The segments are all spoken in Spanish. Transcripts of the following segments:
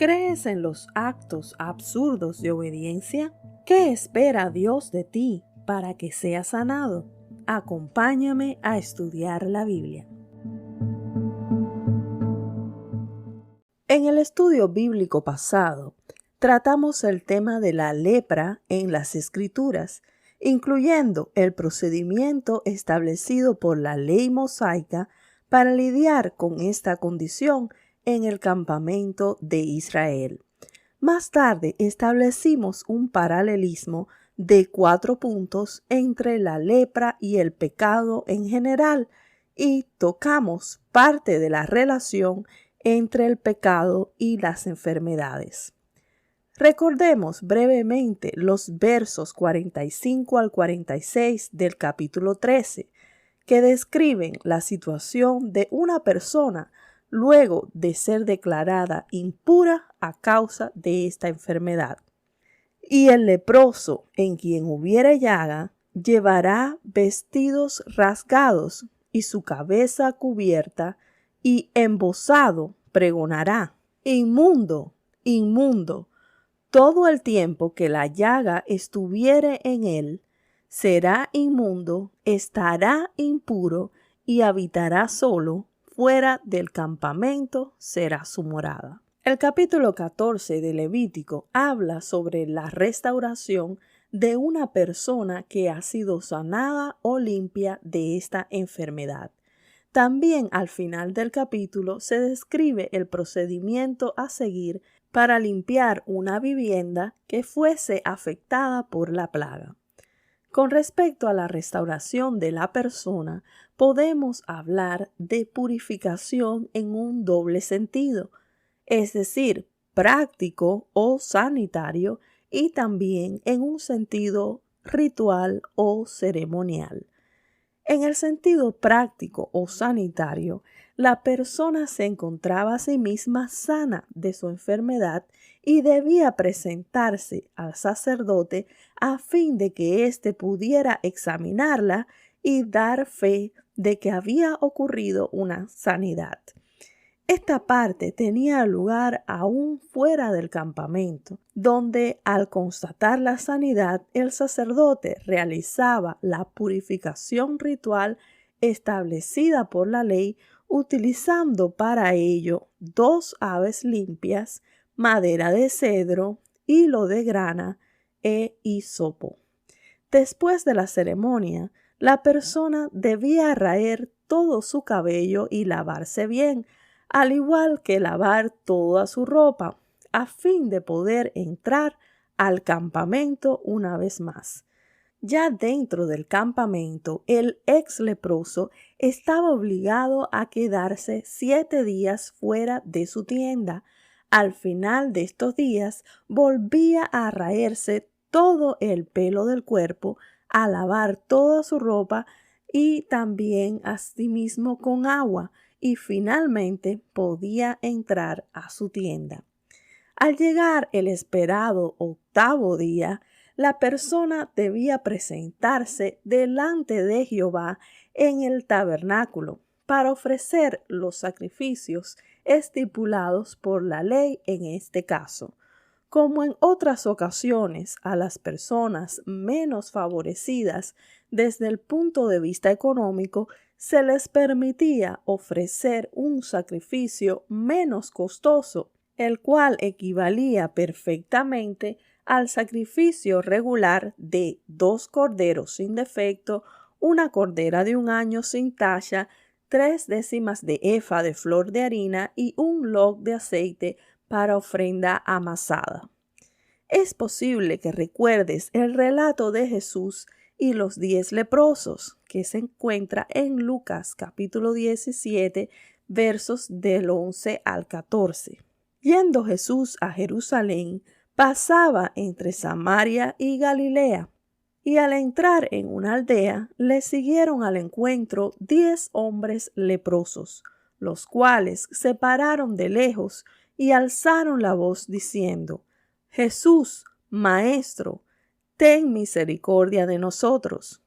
¿Crees en los actos absurdos de obediencia? ¿Qué espera Dios de ti para que seas sanado? Acompáñame a estudiar la Biblia. En el estudio bíblico pasado, tratamos el tema de la lepra en las Escrituras, incluyendo el procedimiento establecido por la ley mosaica para lidiar con esta condición en el campamento de Israel. Más tarde establecimos un paralelismo de 4 puntos entre la lepra y el pecado en general y tocamos parte de la relación entre el pecado y las enfermedades. Recordemos brevemente los versos 45 al 46 del capítulo 13, que describen la situación de una persona luego de ser declarada impura a causa de esta enfermedad. Y el leproso, en quien hubiere llaga, llevará vestidos rasgados y su cabeza cubierta, y embozado pregonará: inmundo, inmundo. Todo el tiempo que la llaga estuviere en él, será inmundo, estará impuro y habitará solo. Fuera del campamento será su morada. El capítulo 14 de Levítico habla sobre la restauración de una persona que ha sido sanada o limpia de esta enfermedad. También al final del capítulo se describe el procedimiento a seguir para limpiar una vivienda que fuese afectada por la plaga. Con respecto a la restauración de la persona, podemos hablar de purificación en un doble sentido, es decir, práctico o sanitario, y también en un sentido ritual o ceremonial. En el sentido práctico o sanitario, la persona se encontraba a sí misma sana de su enfermedad y debía presentarse al sacerdote a fin de que éste pudiera examinarla y dar fe de que había ocurrido una sanidad. Esta parte tenía lugar aún fuera del campamento, donde al constatar la sanidad, el sacerdote realizaba la purificación ritual establecida por la ley, utilizando para ello 2 aves limpias, madera de cedro, hilo de grana e hisopo. Después de la ceremonia, la persona debía raer todo su cabello y lavarse bien, al igual que lavar toda su ropa, a fin de poder entrar al campamento una vez más. Ya dentro del campamento, el ex leproso estaba obligado a quedarse 7 días fuera de su tienda. Al final de estos días, volvía a raerse todo el pelo del cuerpo, a lavar toda su ropa y también asimismo con agua, y finalmente podía entrar a su tienda. Al llegar el esperado 8º día, la persona debía presentarse delante de Jehová en el tabernáculo para ofrecer los sacrificios estipulados por la ley en este caso. Como en otras ocasiones, a las personas menos favorecidas desde el punto de vista económico se les permitía ofrecer un sacrificio menos costoso, el cual equivalía perfectamente al sacrificio regular de 2 corderos sin defecto, una cordera de 1 año sin tacha, 3/10 de efa de flor de harina y un log de aceite para ofrenda amasada. Es posible que recuerdes el relato de Jesús y los 10 leprosos, que se encuentra en Lucas capítulo 17, versos del 11 al 14. Yendo Jesús a Jerusalén, pasaba entre Samaria y Galilea, y al entrar en una aldea, le siguieron al encuentro 10 hombres leprosos, los cuales se pararon de lejos y alzaron la voz diciendo: Jesús, Maestro, ten misericordia de nosotros.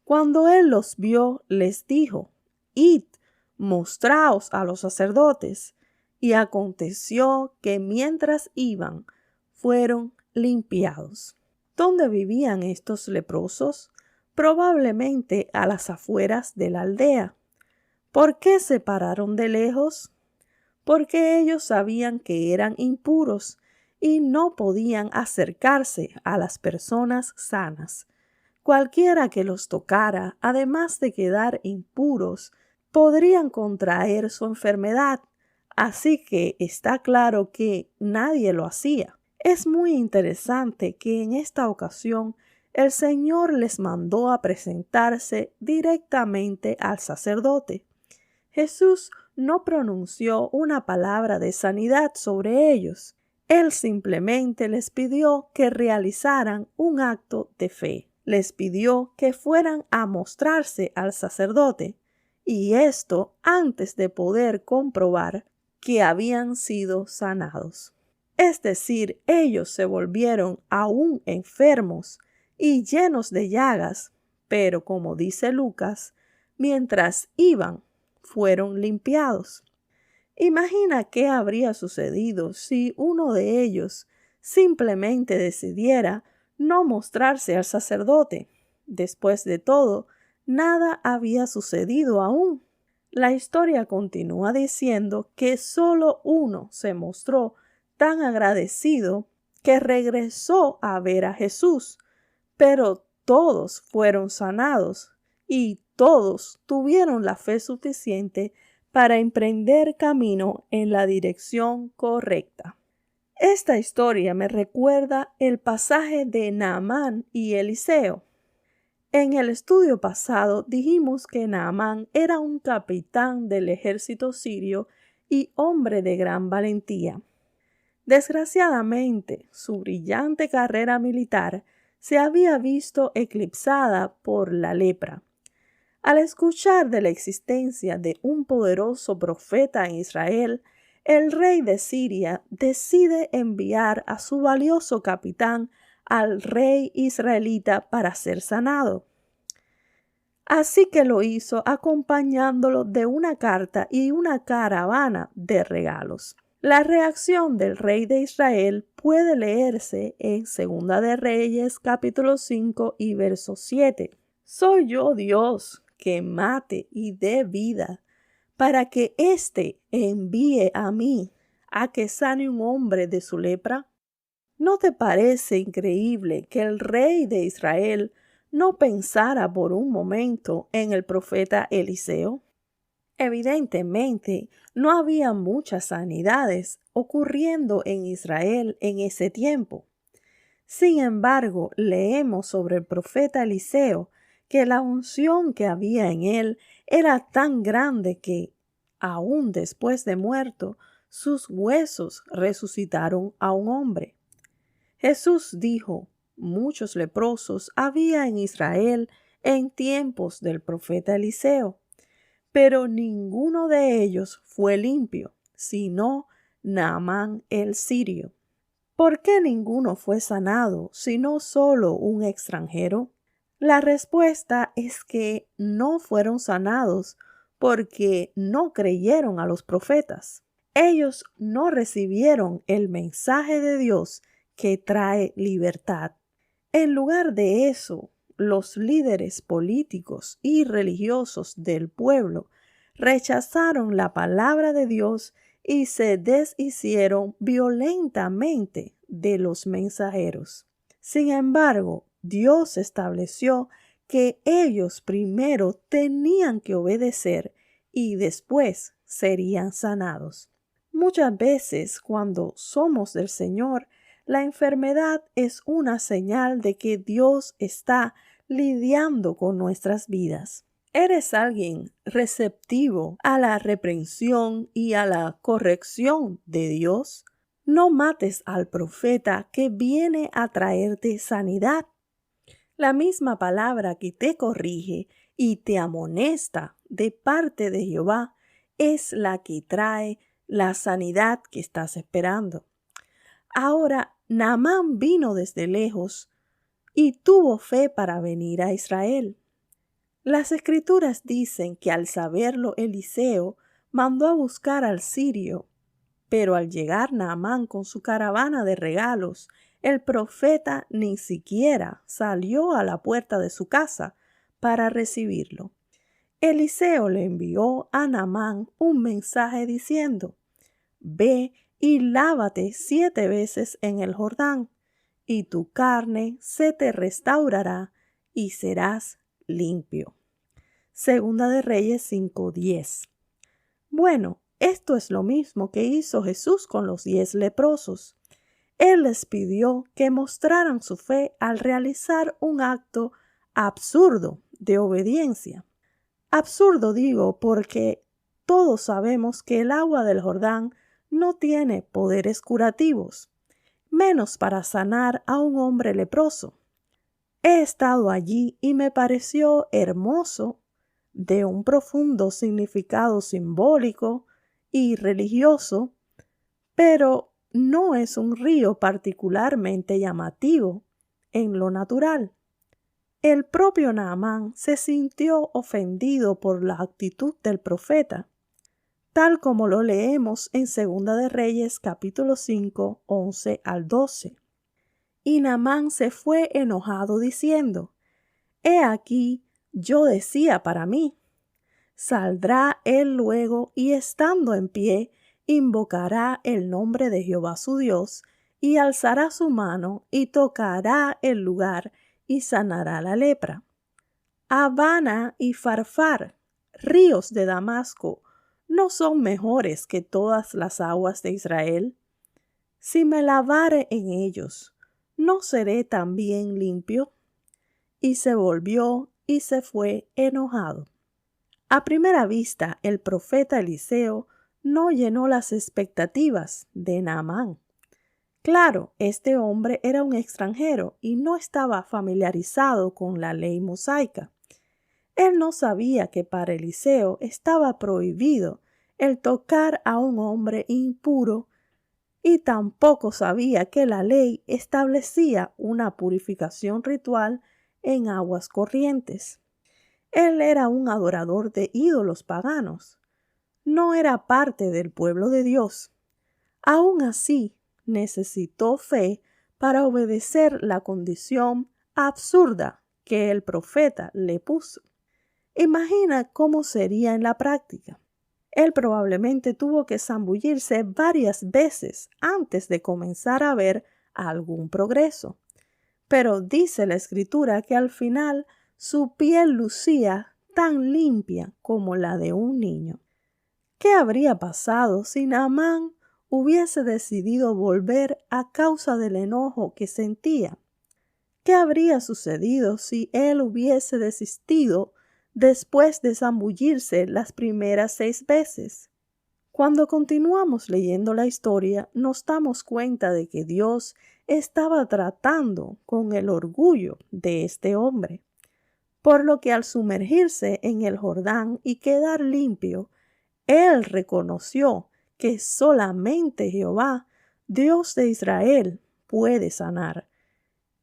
Cuando él los vio, les dijo: Id, mostraos a los sacerdotes. Y aconteció que mientras iban, fueron limpiados. ¿Dónde vivían estos leprosos? Probablemente a las afueras de la aldea. ¿Por qué se pararon de lejos? Porque ellos sabían que eran impuros y no podían acercarse a las personas sanas. Cualquiera que los tocara, además de quedar impuros, podrían contraer su enfermedad. Así que está claro que nadie lo hacía. Es muy interesante que en esta ocasión el Señor les mandó a presentarse directamente al sacerdote. Jesús no pronunció una palabra de sanidad sobre ellos. Él simplemente les pidió que realizaran un acto de fe. Les pidió que fueran a mostrarse al sacerdote, y esto antes de poder comprobar que habían sido sanados. Es decir, ellos se volvieron aún enfermos y llenos de llagas, pero como dice Lucas, mientras iban, fueron limpiados. Imagina qué habría sucedido si uno de ellos simplemente decidiera no mostrarse al sacerdote. Después de todo, nada había sucedido aún. La historia continúa diciendo que solo uno se mostró tan agradecido que regresó a ver a Jesús, pero todos fueron sanados y todos tuvieron la fe suficiente para emprender camino en la dirección correcta. Esta historia me recuerda el pasaje de Naamán y Eliseo. En el estudio pasado dijimos que Naamán era un capitán del ejército sirio y hombre de gran valentía. Desgraciadamente, su brillante carrera militar se había visto eclipsada por la lepra. Al escuchar de la existencia de un poderoso profeta en Israel, el rey de Siria decide enviar a su valioso capitán al rey israelita para ser sanado. Así que lo hizo acompañándolo de una carta y una caravana de regalos. La reacción del rey de Israel puede leerse en 2 de Reyes capítulo 5 y verso 7. ¿Soy yo Dios que mate y dé vida para que éste envíe a mí a que sane un hombre de su lepra? ¿No te parece increíble que el rey de Israel no pensara por un momento en el profeta Eliseo? Evidentemente, no había muchas sanidades ocurriendo en Israel en ese tiempo. Sin embargo, leemos sobre el profeta Eliseo que la unción que había en él era tan grande que, aún después de muerto, sus huesos resucitaron a un hombre. Jesús dijo, muchos leprosos había en Israel en tiempos del profeta Eliseo, pero ninguno de ellos fue limpio, sino Naamán el sirio. ¿Por qué ninguno fue sanado, sino solo un extranjero? La respuesta es que no fueron sanados porque no creyeron a los profetas. Ellos no recibieron el mensaje de Dios que trae libertad. En lugar de eso, los líderes políticos y religiosos del pueblo rechazaron la palabra de Dios y se deshicieron violentamente de los mensajeros. Sin embargo, Dios estableció que ellos primero tenían que obedecer y después serían sanados. Muchas veces, cuando somos del Señor, la enfermedad es una señal de que Dios está lidiando con nuestras vidas. ¿Eres alguien receptivo a la reprensión y a la corrección de Dios? No mates al profeta que viene a traerte sanidad. La misma palabra que te corrige y te amonesta de parte de Jehová es la que trae la sanidad que estás esperando. Ahora, Naamán vino desde lejos y tuvo fe para venir a Israel. Las Escrituras dicen que al saberlo Eliseo mandó a buscar al sirio Pero al llegar Naamán con su caravana de regalos, el profeta ni siquiera salió a la puerta de su casa para recibirlo. Eliseo le envió a Naamán un mensaje diciendo: «Ve y lávate 7 veces en el Jordán, y tu carne se te restaurará y serás limpio». Segunda de Reyes 5:10. Bueno, esto es lo mismo que hizo Jesús con los 10 leprosos. Él les pidió que mostraran su fe al realizar un acto absurdo de obediencia. Absurdo digo porque todos sabemos que el agua del Jordán no tiene poderes curativos, menos para sanar a un hombre leproso. He estado allí y me pareció hermoso, de un profundo significado simbólico y religioso, pero no es un río particularmente llamativo en lo natural. El propio Naamán se sintió ofendido por la actitud del profeta, tal como lo leemos en Segunda de Reyes capítulo 5, 11 al 12. Y Naamán se fue enojado diciendo: «He aquí, yo decía para mí, saldrá él luego y estando en pie, invocará el nombre de Jehová su Dios, y alzará su mano y tocará el lugar y sanará la lepra. Abana y Farfar, ríos de Damasco, ¿no son mejores que todas las aguas de Israel? Si me lavare en ellos, ¿no seré también limpio?» Y se volvió y se fue enojado. A primera vista, el profeta Eliseo no llenó las expectativas de Naamán. Claro, este hombre era un extranjero y no estaba familiarizado con la ley mosaica. Él no sabía que para Eliseo estaba prohibido el tocar a un hombre impuro y tampoco sabía que la ley establecía una purificación ritual en aguas corrientes. Él era un adorador de ídolos paganos. No era parte del pueblo de Dios. Aún así, necesitó fe para obedecer la condición absurda que el profeta le puso. Imagina cómo sería en la práctica. Él probablemente tuvo que zambullirse varias veces antes de comenzar a ver algún progreso. Pero dice la Escritura que al final su piel lucía tan limpia como la de un niño. ¿Qué habría pasado si Naamán hubiese decidido volver a causa del enojo que sentía? ¿Qué habría sucedido si él hubiese desistido después de zambullirse las primeras 6 veces? Cuando continuamos leyendo la historia, nos damos cuenta de que Dios estaba tratando con el orgullo de este hombre, por lo que al sumergirse en el Jordán y quedar limpio, él reconoció que solamente Jehová, Dios de Israel, puede sanar,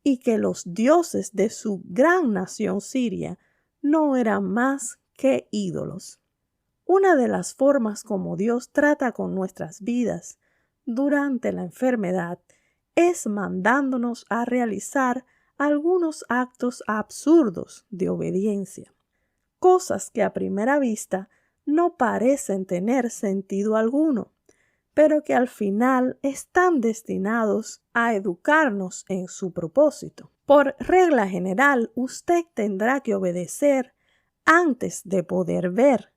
y que los dioses de su gran nación siria no eran más que ídolos. Una de las formas como Dios trata con nuestras vidas durante la enfermedad es mandándonos a realizar algunos actos absurdos de obediencia, cosas que a primera vista no parecen tener sentido alguno, pero que al final están destinados a educarnos en su propósito. Por regla general, usted tendrá que obedecer antes de poder ver,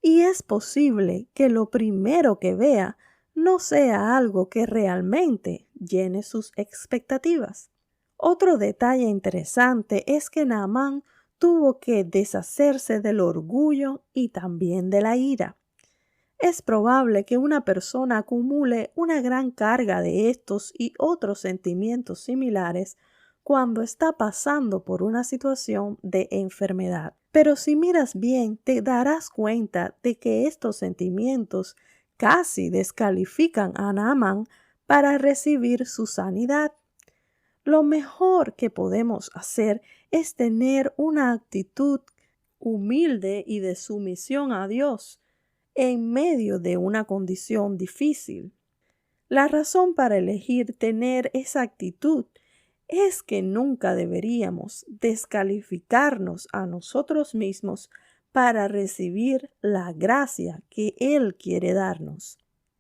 y es posible que lo primero que vea no sea algo que realmente llene sus expectativas. Otro detalle interesante es que Naamán tuvo que deshacerse del orgullo y también de la ira. Es probable que una persona acumule una gran carga de estos y otros sentimientos similares cuando está pasando por una situación de enfermedad. Pero si miras bien, te darás cuenta de que estos sentimientos casi descalifican a Naamán para recibir su sanidad. Lo mejor que podemos hacer es tener una actitud humilde y de sumisión a Dios en medio de una condición difícil. La razón para elegir tener esa actitud es que nunca deberíamos descalificarnos a nosotros mismos para recibir la gracia que Él quiere darnos.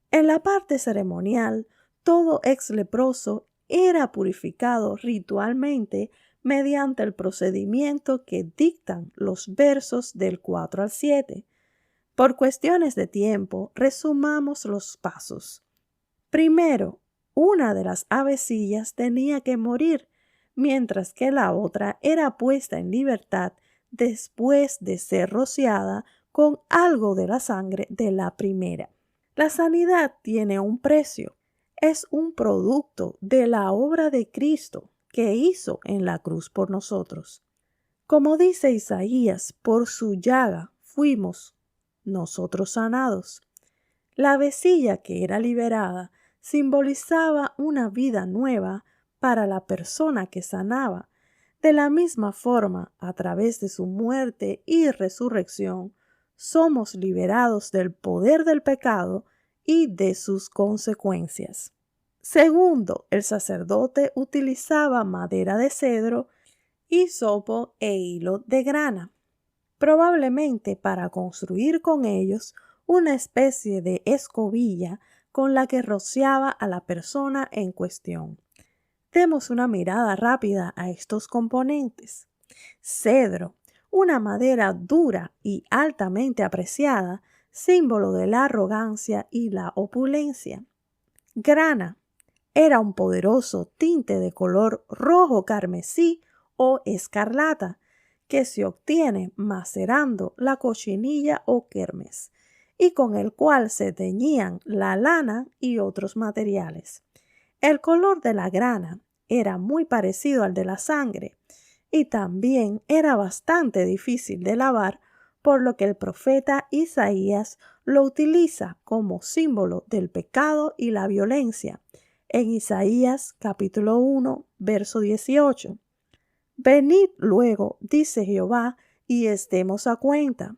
En la parte ceremonial, todo ex leproso era purificado ritualmente mediante el procedimiento que dictan los versos del 4 al 7. Por cuestiones de tiempo, resumamos los pasos. Primero, una de las avecillas tenía que morir, mientras que la otra era puesta en libertad después de ser rociada con algo de la sangre de la primera. La sanidad tiene un precio. Es un producto de la obra de Cristo que hizo en la cruz por nosotros. Como dice Isaías, por su llaga fuimos nosotros sanados. La avecilla que era liberada simbolizaba una vida nueva para la persona que sanaba. De la misma forma, a través de su muerte y resurrección, somos liberados del poder del pecado y de sus consecuencias. Segundo, el sacerdote utilizaba madera de cedro, hisopo e hilo de grana, probablemente para construir con ellos una especie de escobilla con la que rociaba a la persona en cuestión. Demos una mirada rápida a estos componentes. Cedro, una madera dura y altamente apreciada, símbolo de la arrogancia y la opulencia. Grana, era un poderoso tinte de color rojo carmesí o escarlata, que se obtiene macerando la cochinilla o kermes, y con el cual se teñían la lana y otros materiales. El color de la grana era muy parecido al de la sangre, y también era bastante difícil de lavar, por lo que el profeta Isaías lo utiliza como símbolo del pecado y la violencia, en Isaías capítulo 1, verso 18. Venid luego, dice Jehová, y estemos a cuenta.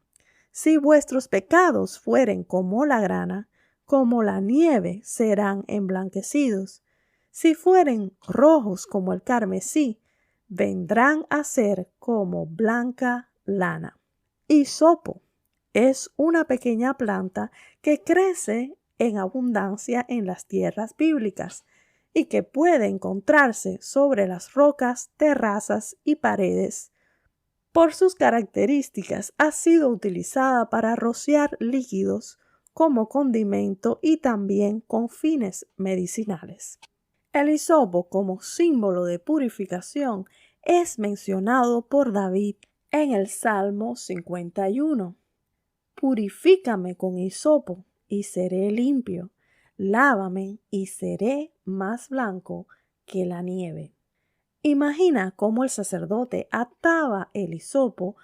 Si vuestros pecados fueren como la grana, como la nieve serán emblanquecidos. Si fueren rojos como el carmesí, vendrán a ser como blanca lana. Hisopo es una pequeña planta que crece en abundancia en las tierras bíblicas y que puede encontrarse sobre las rocas, terrazas y paredes. Por sus características ha sido utilizada para rociar líquidos como condimento y también con fines medicinales. El hisopo como símbolo de purificación es mencionado por David en el Salmo 51. Purifícame con hisopo y seré limpio. Lávame y seré más blanco que la nieve. Imagina cómo el sacerdote ataba el hisopo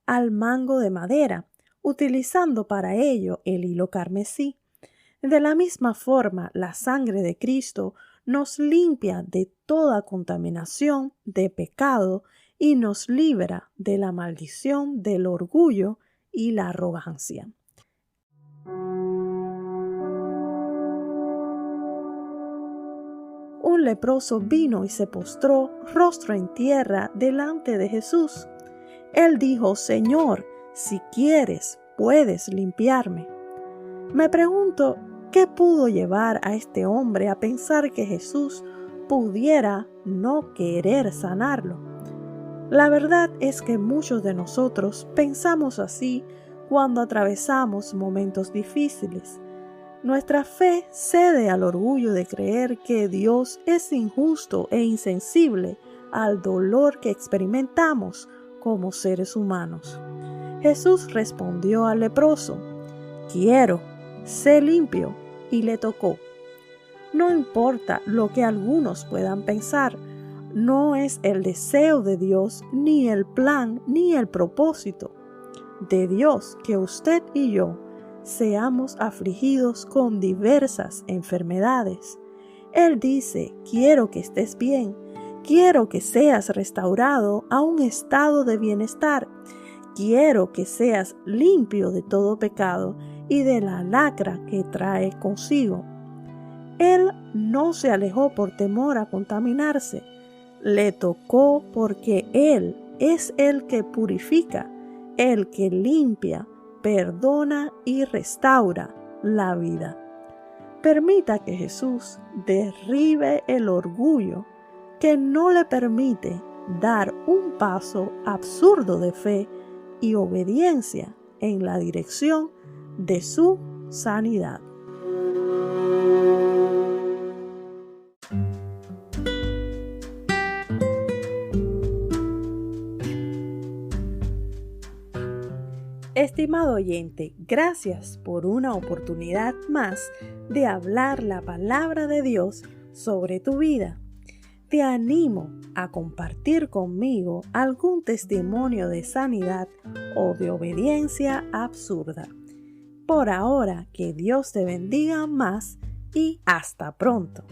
al mango de madera, utilizando para ello el hilo carmesí. De la misma forma, la sangre de Cristo nos limpia de toda contaminación de pecado y nos libra de la maldición del orgullo y la arrogancia. Un leproso vino y se postró rostro en tierra delante de Jesús. Él dijo: Señor, si quieres, puedes limpiarme. Me pregunto, ¿qué pudo llevar a este hombre a pensar que Jesús pudiera no querer sanarlo? La verdad es que muchos de nosotros pensamos así cuando atravesamos momentos difíciles. Nuestra fe cede al orgullo de creer que Dios es injusto e insensible al dolor que experimentamos como seres humanos. Jesús respondió al leproso: quiero, sé limpio, y le tocó. No importa lo que algunos puedan pensar, no es el deseo de Dios, ni el plan, ni el propósito de Dios que usted y yo seamos afligidos con diversas enfermedades. Él dice: quiero que estés bien, quiero que seas restaurado a un estado de bienestar, quiero que seas limpio de todo pecado y de la lacra que trae consigo. Él no se alejó por temor a contaminarse. Le tocó porque Él es el que purifica, el que limpia, perdona y restaura la vida. Permita que Jesús derribe el orgullo que no le permite dar un paso absurdo de fe y obediencia en la dirección de su sanidad. Estimado oyente, gracias por una oportunidad más de hablar la palabra de Dios sobre tu vida. Te animo a compartir conmigo algún testimonio de sanidad o de obediencia absurda. Por ahora, que Dios te bendiga más y hasta pronto.